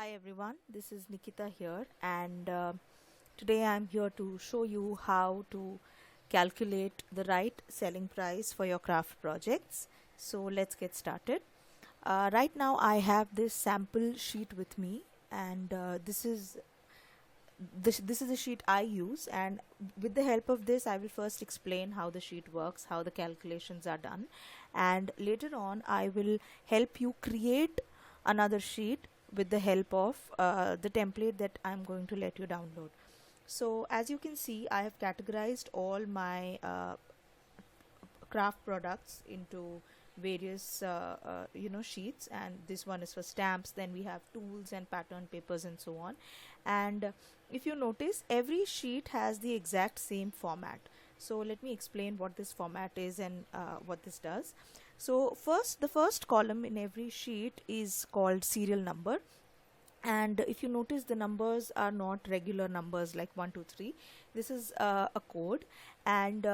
Hi everyone, this is Nikita here, and today I'm here to show you how to calculate the right selling price for your craft projects. So let's get started. Right now I have this sample sheet with me, and this is the sheet I use, and with the help of this I will first explain how the sheet works, how the calculations are done, and later on I will help you create another sheet with the help of the template that I'm going to let you download. So as you can see, I have categorized all my craft products into various sheets, and this one is for stamps, then we have tools and pattern papers and so on. And if you notice, every sheet has the exact same format. So let me explain what this format is and what this does. So the first column in every sheet is called serial number, and if you notice, the numbers are not regular numbers like 1 2 3. This is a code, and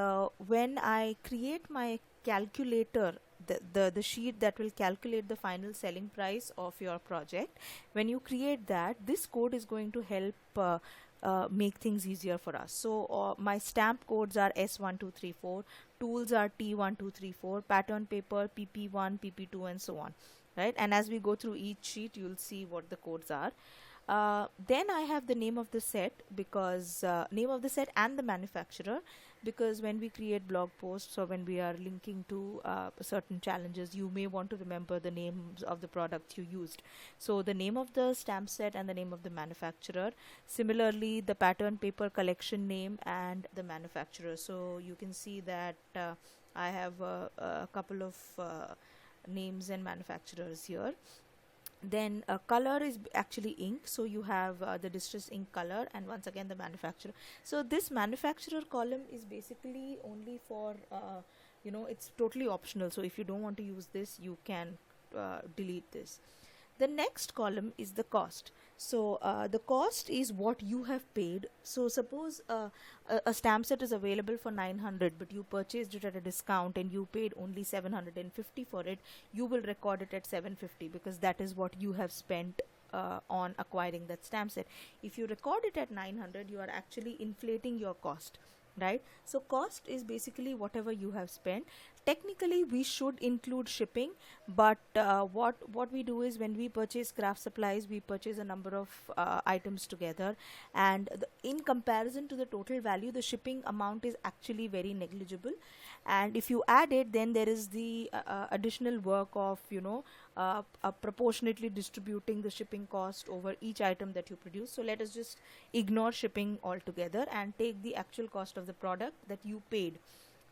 when I create my calculator, the sheet that will calculate the final selling price of your project, when you create that, this code is going to help make things easier for us. So my stamp codes are S1234, tools are T1234, pattern paper PP1, PP2, and so on, right? And as we go through each sheet, you'll see what the codes are. Then I have the name of the set, because name of the set and the manufacturer, because when we create blog posts or when we are linking to certain challenges, you may want to remember the names of the products you used. So the name of the stamp set and the name of the manufacturer. Similarly, the pattern paper collection name and the manufacturer. So you can see that I have a couple of names and manufacturers here. Then color is actually ink, so you have the distress ink color, and once again the manufacturer. So this manufacturer column is basically only for it's totally optional, so if you don't want to use this, you can delete this. The next column is the cost. So the cost is what you have paid. So suppose a stamp set is available for 900, but you purchased it at a discount and you paid only 750 for it. You will record it at 750 because that is what you have spent on acquiring that stamp set. If you record it at 900, you are actually inflating your cost, right? So cost is basically whatever you have spent. Technically we should include shipping, but what we do is, when we purchase craft supplies, we purchase a number of items together, and in comparison to the total value, the shipping amount is actually very negligible. And if you add it, then there is the additional work of proportionately distributing the shipping cost over each item that you produce. So let us just ignore shipping altogether and take the actual cost of the product that you paid.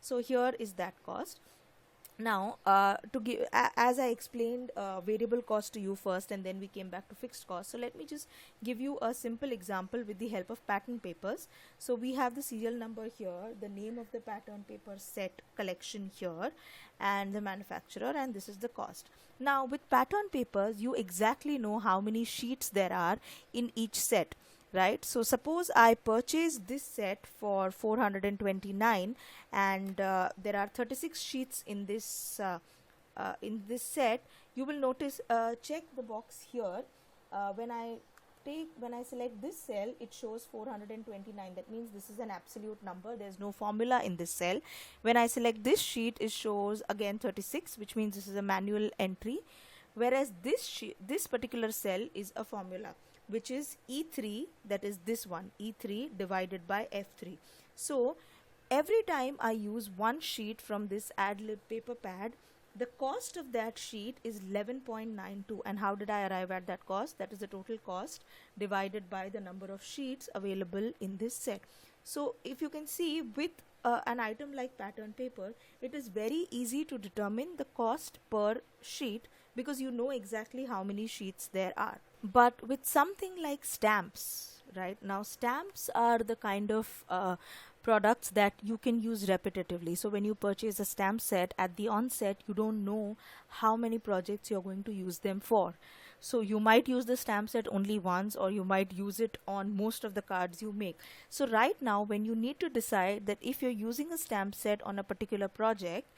So here is that cost. Now to give, as I explained variable cost to you first, and then we came back to fixed cost. So let me just give you a simple example with the help of pattern papers. So we have the serial number here, the name of the pattern paper set collection here, and the manufacturer, and this is the cost. Now with pattern papers, you exactly know how many sheets there are in each set, right? So suppose I purchase this set for 429, and there are 36 sheets in this set. You will notice, check the box here. When I select this cell, it shows 429. That means this is an absolute number. There's no formula in this cell. When I select this sheet, it shows again 36, which means this is a manual entry, whereas this particular cell is a formula, which is E3, that is this one, E3 divided by F3. So every time I use one sheet from this ad-lib paper pad, the cost of that sheet is 11.92. And how did I arrive at that cost? That is the total cost divided by the number of sheets available in this set. So if you can see, with an item like pattern paper, it is very easy to determine the cost per sheet because you know exactly how many sheets there are. But with something like stamps, right? Now stamps are the kind of products that you can use repetitively. So when you purchase a stamp set, at the onset you don't know how many projects you're going to use them for. So you might use the stamp set only once, or you might use it on most of the cards you make. So right now, when you need to decide that if you're using a stamp set on a particular project,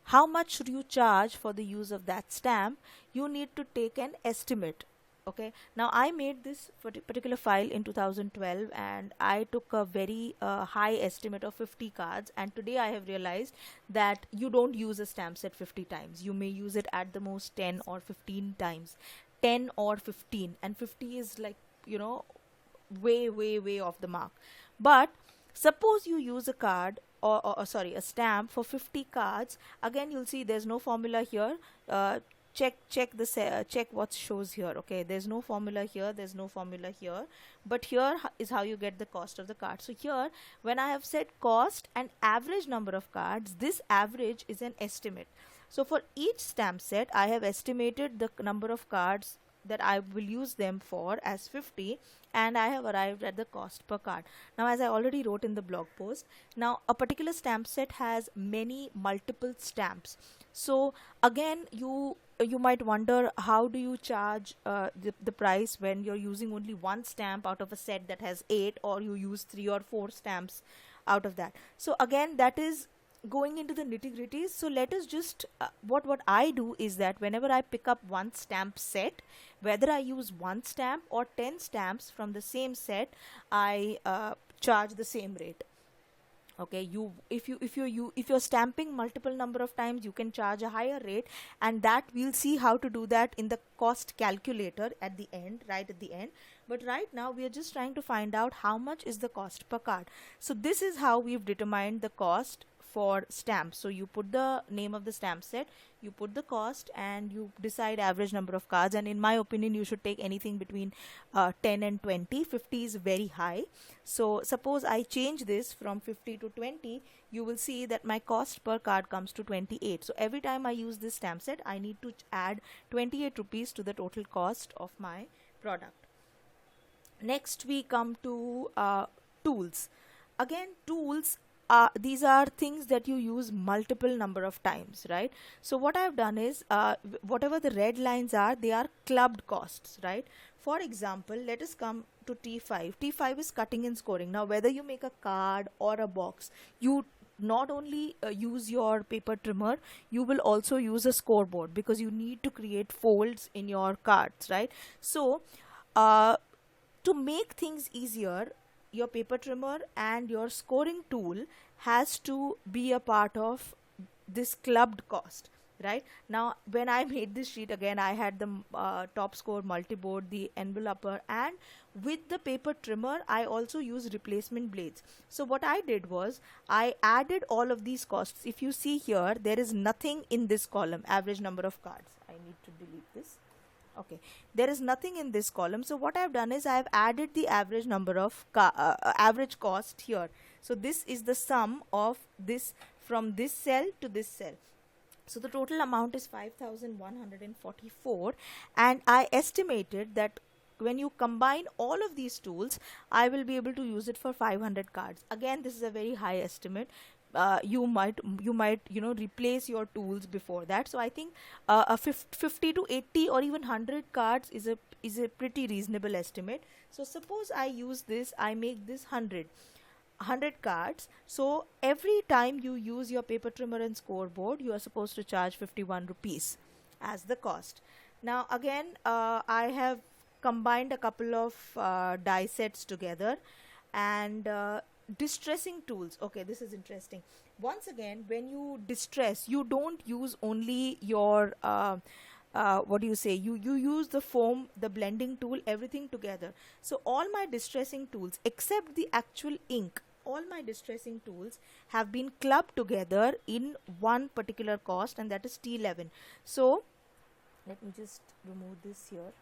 how much should you charge for the use of that stamp, you need to take an estimate Okay, now I made this particular file in 2012 and I took a very high estimate of 50 cards, and today I have realized that you don't use a stamp set 50 times. You may use it at the most 10 or 15 times. 10 or 15, and 50 is like, you know, way off the mark. But suppose you use a card, or sorry, a stamp for 50 cards. Again, you'll see there's no formula here. Check what shows here. Okay, there's no formula here, there's no formula here, but here is how you get the cost of the card. So here, when I have said cost and average number of cards, this average is an estimate. So for each stamp set, I have estimated the number of cards that I will use them for as 50, and I have arrived at the cost per card. Now, as I already wrote in the blog post, now a particular stamp set has many multiple stamps. So again, you might wonder, how do you charge the price when you're using only one stamp out of a set that has 8, or you use 3 or 4 stamps out of that. So again, that is going into the nitty-gritties. So let us just what I do is that whenever I pick up one stamp set, whether I use one stamp or 10 stamps from the same set, I charge the same rate. Okay, if you're stamping multiple number of times, you can charge a higher rate, and that we'll see how to do that in the cost calculator at the end, right at the end. But right now we are just trying to find out how much is the cost per card. So this is how we've determined the cost for stamps. So you put the name of the stamp set, you put the cost, and you decide average number of cards. And in my opinion, you should take anything between 10 and 20. 50 is very high. So suppose I change this from 50 to 20, you will see that my cost per card comes to 28. So every time I use this stamp set, I need to add 28 rupees to the total cost of my product. Next we come to tools. Again, tools, these are things that you use multiple number of times, right? So what I've done is, whatever the red lines are, they are clubbed costs, right? For example, let us come to T5. T5 is cutting and scoring. Now, whether you make a card or a box, you not only use your paper trimmer, you will also use a scoreboard, because you need to create folds in your cards, right? So to make things easier, your paper trimmer and your scoring tool has to be a part of this clubbed cost, right? Now, when I made this sheet, again, I had the top score multi-board, the envelopper, and with the paper trimmer, I also use replacement blades. So what I did was, I added all of these costs. If you see here, there is nothing in this column, average number of cards. I need to delete this. Okay, there is nothing in this column. So what I've done is, I have added the average number of average cost here. So this is the sum of this from this cell to this cell. So the total amount is 5,144, and I estimated that when you combine all of these tools, I will be able to use it for 500 cards. Again, this is a very high estimate. You might replace your tools before that. So I think a 50 to 80 or even 100 cards is a pretty reasonable estimate. So suppose I use this, I make this 100 cards. So every time you use your paper trimmer and scoreboard, you are supposed to charge 51 rupees as the cost. Now again, I have combined a couple of die sets together, and distressing tools. Okay, this is interesting. Once again, when you distress, you don't use only your what do you say, you use the foam, the blending tool, everything together. So all my distressing tools, except the actual ink, all my distressing tools have been clubbed together in one particular cost, and that is T11. So let me just remove this here.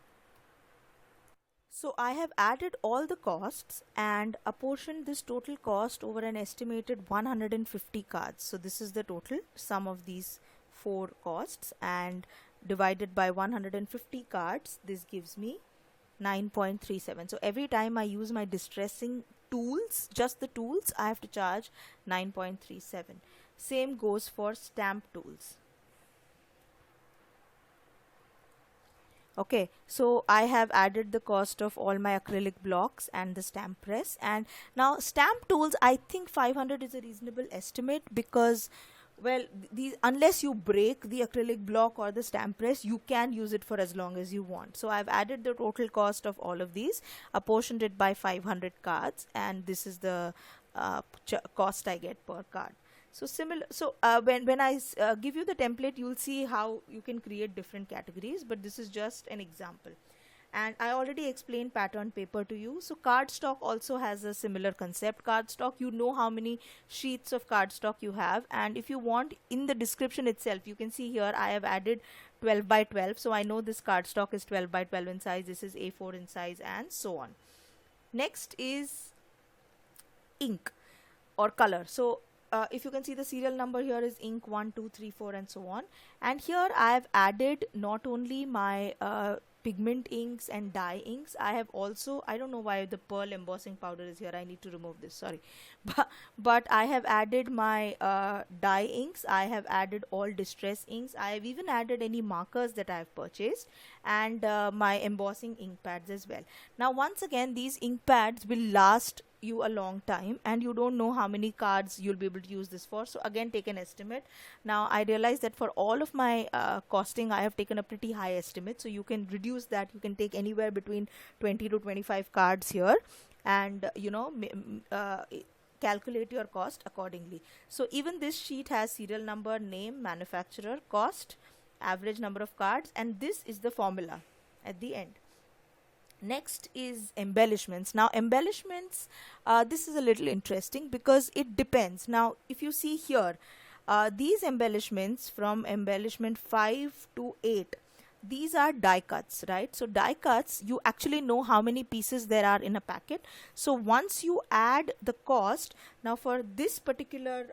So I have added all the costs and apportioned this total cost over an estimated 150 cards. So this is the total sum of these 4 costs, and divided by 150 cards, this gives me 9.37. So every time I use my distressing tools, just the tools, I have to charge 9.37. Same goes for stamp tools. Okay, so I have added the cost of all my acrylic blocks and the stamp press. And now stamp tools, I think 500 is a reasonable estimate, because Well, these, unless you break the acrylic block or the stamp press, you can use it for as long as you want. So I've added the total cost of all of these, apportioned it by 500 cards, and this is the cost I get per card. So similar. So when I give you the template, you'll see how you can create different categories, but this is just an example. And I already explained pattern paper to you. So cardstock also has a similar concept. Cardstock, you know how many sheets of cardstock you have, and if you want, in the description itself you can see here I have added 12 by 12. So I know this cardstock is 12 by 12 in size, this is A4 in size, and so on. Next is ink or color. So if you can see, the serial number here is ink 1 2 3 4 and so on. And here I have added not only my pigment inks and dye inks, I have also, I don't know why the pearl embossing powder is here, I need to remove this, sorry. But I have added my dye inks, I have added all distress inks, I have even added any markers that I have purchased, and my embossing ink pads as well. Now once again, these ink pads will last you a long time, and you don't know how many cards you'll be able to use this for. So again, take an estimate. Now I realize that for all of my costing, I have taken a pretty high estimate, so you can reduce that. You can take anywhere between 20 to 25 cards here, and calculate your cost accordingly. So even this sheet has serial number, name, manufacturer, cost, average number of cards, and this is the formula at the end. Next is embellishments. Now embellishments, this is a little interesting because it depends. Now if you see here, these embellishments from embellishment 5 to 8, these are die cuts, right? So die cuts, you actually know how many pieces there are in a packet. So once you add the cost, now for this particular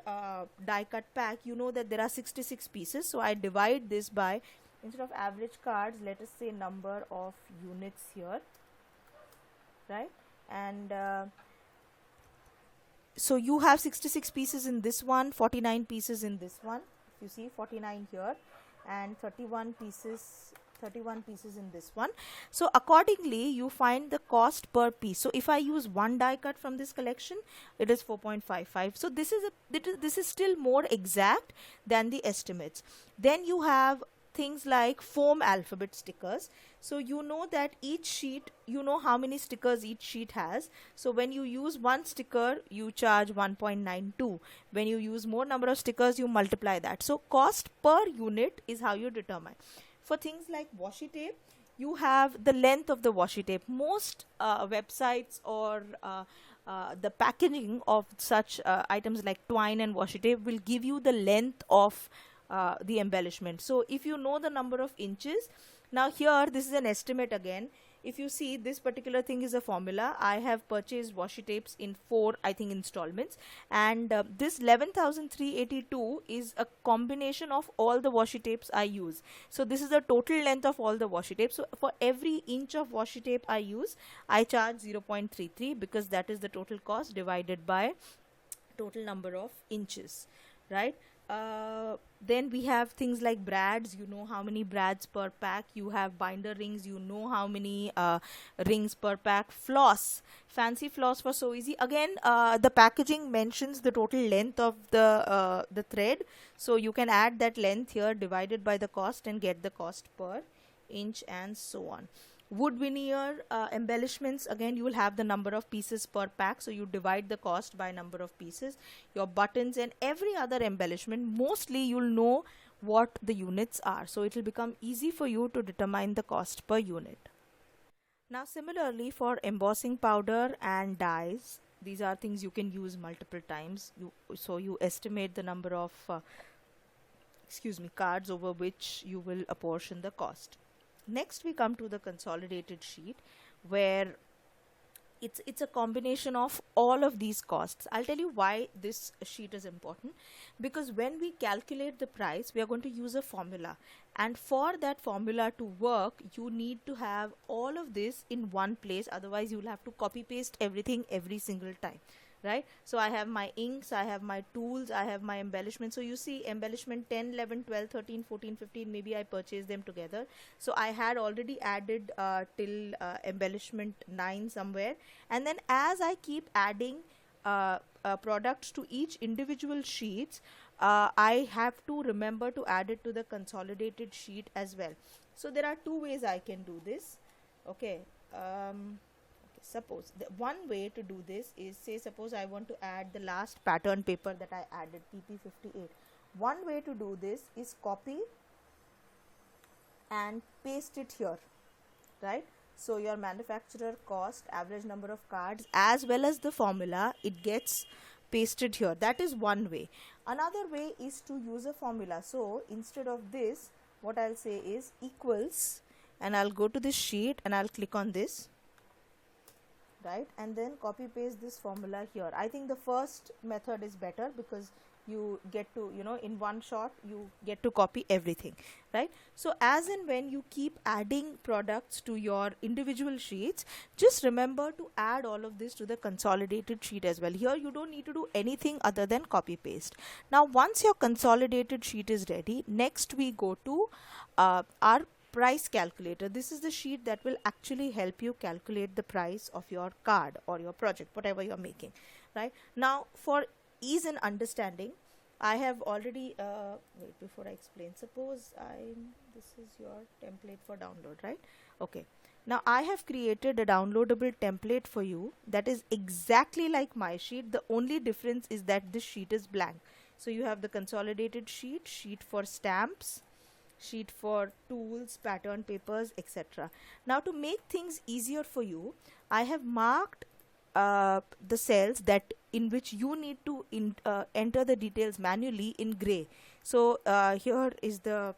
die cut pack, you know that there are 66 pieces. So I divide this by, instead of average cards, let us say number of units here, right? And so you have 66 pieces in this one, 49 pieces in this one, you see 49 here, and 31 pieces in this one. So accordingly you find the cost per piece. So if I use one die cut from this collection, it is 4.55. so this is still more exact than the estimates. Then you have things like foam alphabet stickers. So you know that each sheet, you know how many stickers each sheet has. So when you use one sticker, you charge 1.92. When you use more number of stickers, you multiply that. So cost per unit is how you determine. For things like washi tape, you have the length of the washi tape. Most websites or the packaging of such items like twine and washi tape will give you the length of the embellishment. So if you know the number of inches, now here this is an estimate again. If you see, this particular thing is a formula. I have purchased washi tapes in 4, I think, installments, and this 11,382 is a combination of all the washi tapes I use. So this is the total length of all the washi tapes. So for every inch of washi tape I use, I charge 0.33 because that is the total cost divided by total number of inches, right? Then we have things like brads. You know how many brads per pack. You have binder rings. You know how many rings per pack. Floss, fancy floss for So Easy. Again, the packaging mentions the total length of the thread, so you can add that length here divided by the cost and get the cost per inch, and so on. Wood veneer embellishments, again you will have the number of pieces per pack, so you divide the cost by number of pieces. Your buttons and every other embellishment, mostly you'll know what the units are, so it will become easy for you to determine the cost per unit. Now similarly, for embossing powder and dyes, these are things you can use multiple times. So you estimate the number of cards over which you will apportion the cost. Next we come to the consolidated sheet, where it's a combination of all of these costs. I'll tell you why this sheet is important, because when we calculate the price, we are going to use a formula, and for that formula to work, you need to have all of this in one place. Otherwise you'll have to copy paste everything every single time, right? So I have my inks, I have my tools, I have my embellishment. So you see embellishment 10, 11, 12, 13, 14, 15, maybe I purchased them together. So I had already added till embellishment 9 somewhere, and then as I keep adding products to each individual sheets, I have to remember to add it to the consolidated sheet as well. So there are two ways I can do this. Okay, suppose the one way to do this is, say suppose I want to add the last pattern paper that I added, PP58. One way to do this is copy and paste it here, right? So your manufacturer cost, average number of cards, as well as the formula, it gets pasted here. That is one way. Another way is to use a formula. So instead of this, what I'll say is equals, and I'll go to this sheet and I'll click on this, right, and then copy paste this formula here. I think the first method is better because you get to, in one shot you get to copy everything, right? So as and when you keep adding products to your individual sheets, just remember to add all of this to the consolidated sheet as well. Here you don't need to do anything other than copy paste. Now once your consolidated sheet is ready, next we go to our price calculator. This is the sheet that will actually help you calculate the price of your card or your project, whatever you're making, right? Now for ease in understanding, I have already wait, before I explain, suppose this is your template for download, right? Okay, now I have created a downloadable template for you that is exactly like my sheet. The only difference is that this sheet is blank. So you have the consolidated sheet, sheet for stamps, sheet for tools, pattern papers, etc. Now to make things easier for you, I have marked the cells that in which you need to enter the details manually in gray. So here is the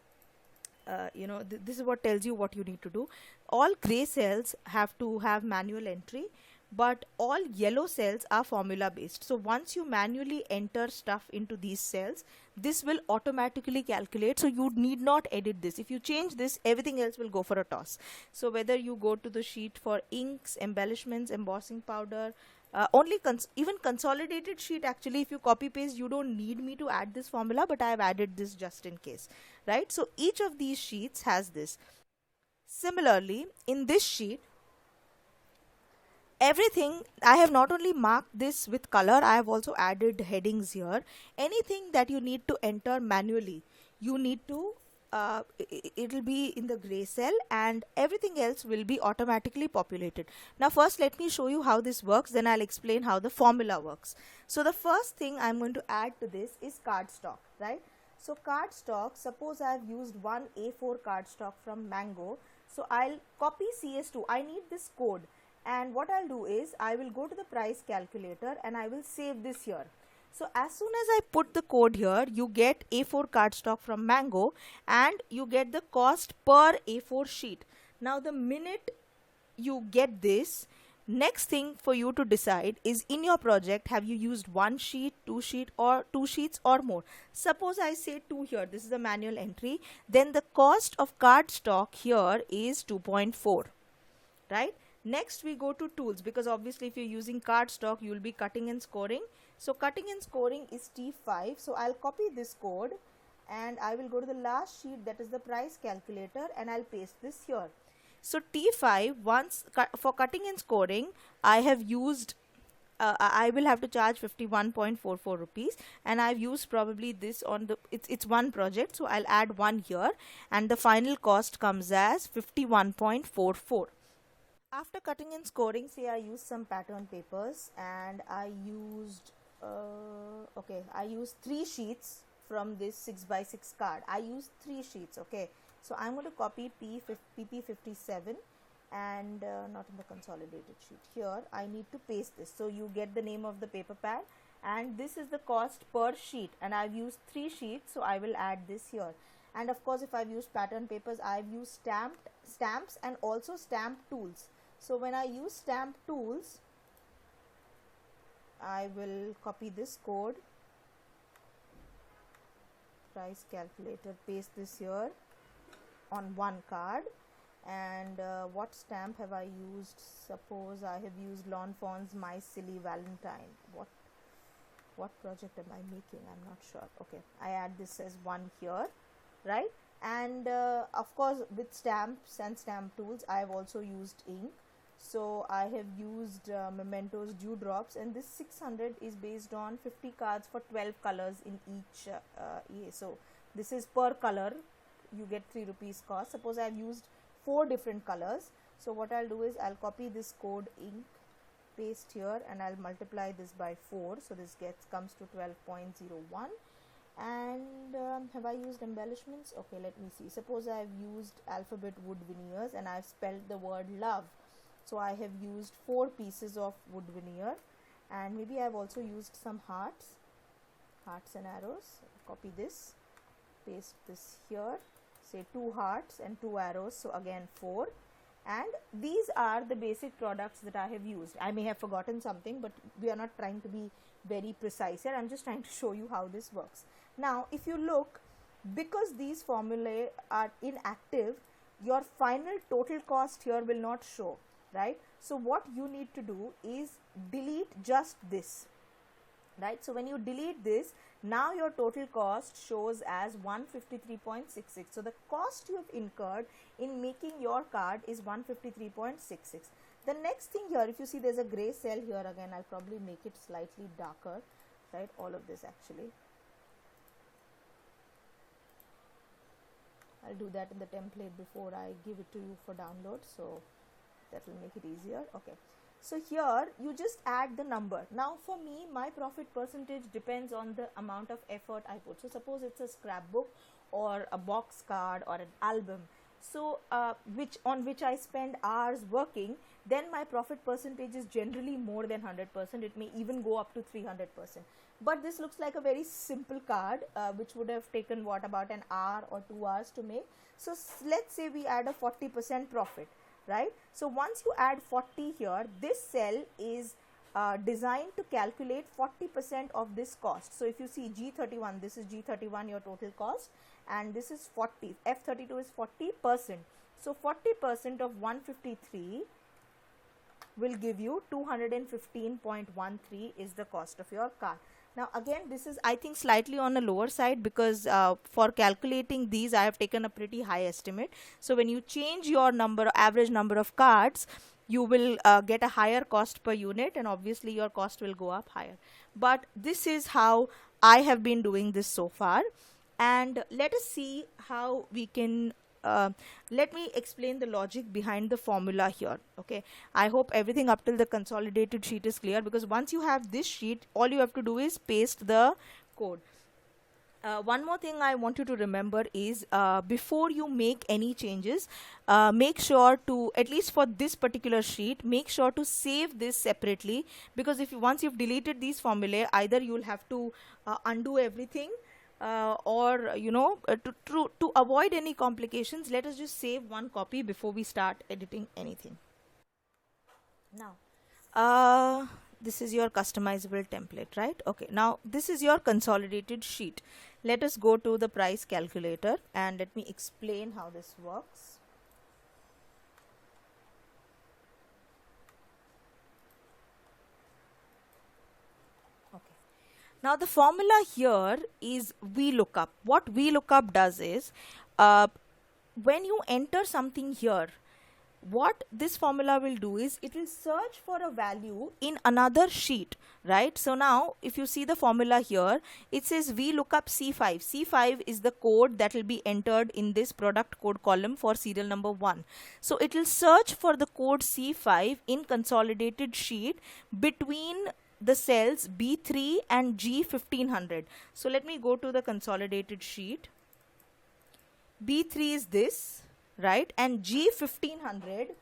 this is what tells you what you need to do. All gray cells have to have manual entry, but all yellow cells are formula based. So once you manually enter stuff into these cells, this will automatically calculate, so you need not edit this. If you change this, everything else will go for a toss. So whether you go to the sheet for inks, embellishments, embossing powder, even consolidated sheet, actually if you copy paste, you don't need me to add this formula, but I have added this just in case, right? So each of these sheets has this. Similarly, in this sheet, everything I have not only marked this with color, I have also added headings here. Anything that you need to enter manually, you need to it will be in the gray cell, and everything else will be automatically populated. Now first let me show you how this works, then I'll explain how the formula works. So the first thing I'm going to add to this is cardstock, right? So cardstock, suppose I've used one A4 cardstock from Mango, so I'll copy CS2. I need this code, and what I'll do is I will go to the price calculator and I will save this here. So as soon as I put the code here, you get A4 cardstock from Mango and you get the cost per A4 sheet. Now the minute you get this, next thing for you to decide is, in your project, have you used one sheet, two sheets or more? Suppose I say 2 here, this is a manual entry, then the cost of cardstock here is 2.4, right? Next we go to tools, because obviously if you're using cardstock, you will be cutting and scoring. So cutting and scoring is T5. So I'll copy this code and I will go to the last sheet, that is the price calculator, and I'll paste this here. So T5, for cutting and scoring, I have used I will have to charge 51.44 rupees, and I've used probably this on the it's one project, so I'll add 1 here, and the final cost comes as 51.44. After cutting and scoring, say I used some pattern papers and I used I used 3 sheets from this 6x6 card. I used 3 sheets. Okay, so I'm going to copy PP57 and not in the consolidated sheet. Here I need to paste this, so you get the name of the paper pad, and this is the cost per sheet, and I've used 3 sheets, so I will add this here. And of course, if I've used pattern papers, I've used stamps and also stamp tools. So when I use stamp tools, I will copy this code, price calculator, paste this here on one card. And what stamp have I used? Suppose I have used Lawn Fawn's My Silly Valentine. What project am I making? I'm not sure. Okay, I add this as 1 here, right? And of course, with stamps and stamp tools, I have also used ink. So I have used Mementos Dewdrops, and this 600 is based on 50 cards for 12 colors in each EA. So this is per color, you get 3 rupees cost. Suppose I have used 4 different colors. So what I'll do is I'll copy this code ink, paste here, and I'll multiply this by 4. So this comes to 12.01. And have I used embellishments? Okay, let me see. Suppose I have used alphabet wood veneers and I've spelled the word love. So I have used 4 pieces of wood veneer, and maybe I've also used some hearts and arrows. Copy this, paste this here, say 2 hearts and 2 arrows, so again 4. And these are the basic products that I have used. I may have forgotten something, but we are not trying to be very precise here. I'm just trying to show you how this works. Now if you look, because these formulae are inactive, your final total cost here will not show, right? So what you need to do is delete just this, right? So when you delete this, now your total cost shows as 153.66. So the cost you have incurred in making your card is 153.66. The next thing here, if you see there's a gray cell here, again I'll probably make it slightly darker, right? All of this actually. I'll do that in the template before I give it to you for download, so that will make it easier. Okay, so here you just add the number. Now for me, my profit percentage depends on the amount of effort I put. So suppose it's a scrapbook or a box card or an album, so on which I spend hours working, then my profit percentage is generally more than 100%. It may even go up to 300%. But this looks like a very simple card which would have taken what, about an hour or 2 hours to make. So let's say we add a 40% profit, right? So once you add 40 here, this cell is designed to calculate 40% of this cost. So if you see G31, this is G31, your total cost, and this is 40, F32 is 40%. So 40% of 153 will give you 215.13 is the cost of your card. Now again, this is I think slightly on a lower side, because for calculating these I have taken a pretty high estimate. So when you change your average number of cards, you will get a higher cost per unit, and obviously your cost will go up higher. But this is how I have been doing this so far, and let us see how we can let me explain the logic behind the formula here. Okay, I hope everything up till the consolidated sheet is clear, because once you have this sheet, all you have to do is paste the code. One more thing I want you to remember is before you make any changes, make sure to, at least for this particular sheet, make sure to save this separately, because if once you've deleted these formulae, either you'll have to undo everything, or to avoid any complications, let us just save one copy before we start editing anything. Now this is your customizable template, right? Okay, now this is your consolidated sheet. Let us go to the price calculator and let me explain how this works. Now the formula here is VLOOKUP. What VLOOKUP does is, when you enter something here, what this formula will do is it will search for a value in another sheet, right? So now if you see the formula here, it says VLOOKUP C5. C5 is the code that will be entered in this product code column for serial number 1. So it will search for the code C5 in consolidated sheet between the cells B3 and G1500. So let me go to the consolidated sheet. B3 is this, right? And G1500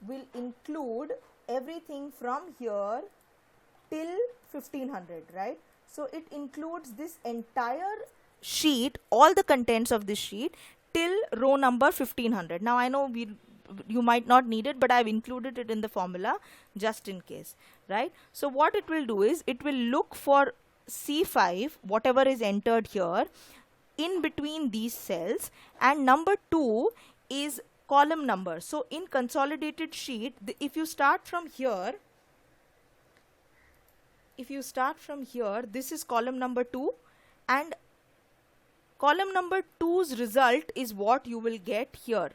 will include everything from here till 1500, right? So it includes this entire sheet, all the contents of this sheet till row number 1500. Now I know you might not need it, but I've included it in the formula just in case, right? So what it will do is it will look for C5, whatever is entered here, in between these cells, and number 2 is column number. So in consolidated sheet, if you start from here, this is column number 2, and column number 2's result is what you will get here.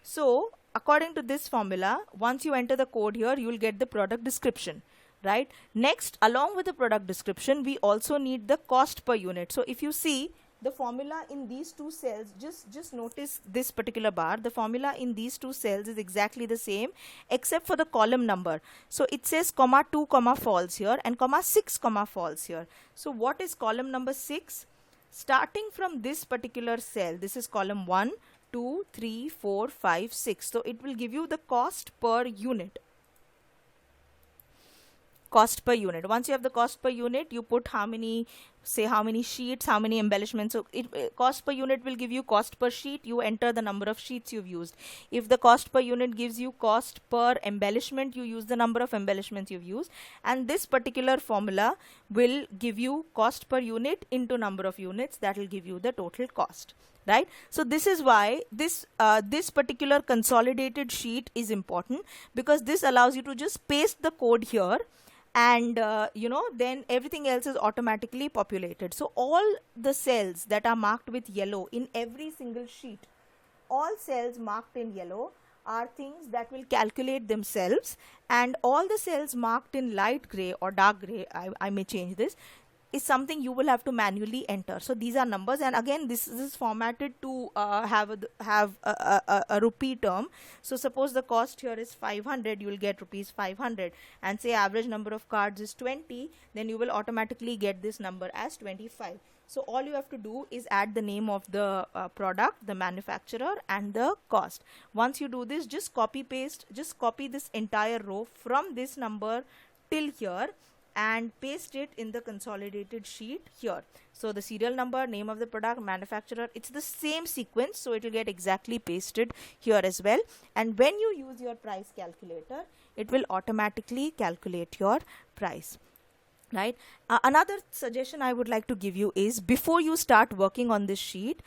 So according to this formula, once you enter the code here, you will get the product description, right? Next, along with the product description, we also need the cost per unit. So if you see the formula in these two cells, just notice this particular bar. The formula in these two cells is exactly the same except for the column number. So it says comma 2 comma false here and comma 6 comma false here. So what is column number 6? Starting from this particular cell, this is column 1, 2, 3, 4, 5, 6. So it will give you the cost per unit. Cost per unit. Once you have the cost per unit, you put how many, say how many sheets, how many embellishments. So cost per unit will give you cost per sheet. You enter the number of sheets you've used. If the cost per unit gives you cost per embellishment, you use the number of embellishments you've used. And this particular formula will give you cost per unit into number of units. That will give you the total cost. Right? So this is why this particular consolidated sheet is important, because this allows you to just paste the code here, and then everything else is automatically populated. So all the cells that are marked with yellow in every single sheet, all cells marked in yellow are things that will calculate themselves, and all the cells marked in light gray or dark gray, I may change this, is something you will have to manually enter. So these are numbers, and again this is formatted to have a rupee term. So suppose the cost here is 500, you will get rupees 500, and say average number of cards is 20, then you will automatically get this number as 25. So all you have to do is add the name of the product, the manufacturer, and the cost. Once you do this, just copy paste, just copy this entire row from this number till here and paste it in the consolidated sheet here. So the serial number, name of the product, manufacturer, it's the same sequence, so it will get exactly pasted here as well. And when you use your price calculator, it will automatically calculate your price. Right? Another suggestion I would like to give you is, before you start working on this sheet,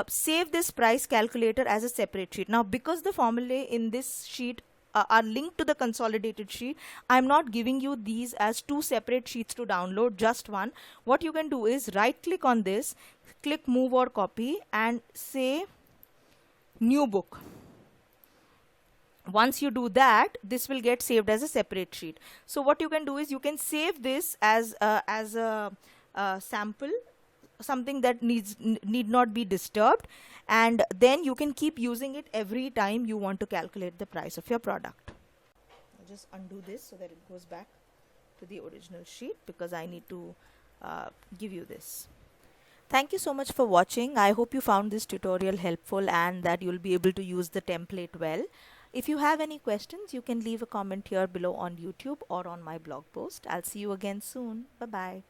save this price calculator as a separate sheet. Now, because the formulae in this sheet are linked to the consolidated sheet, I'm not giving you these as two separate sheets to download, just one. What you can do is right click on this, click move or copy, and say new book. Once you do that, this will get saved as a separate sheet. So what you can do is you can save this as a sample, something that need not be disturbed, and then you can keep using it every time you want to calculate the price of your product. I'll just undo this so that it goes back to the original sheet, because I need to give you this. Thank you so much for watching. I hope you found this tutorial helpful and that you'll be able to use the template well. If you have any questions, you can leave a comment here below on YouTube or on my blog post. I'll see you again soon. Bye-bye.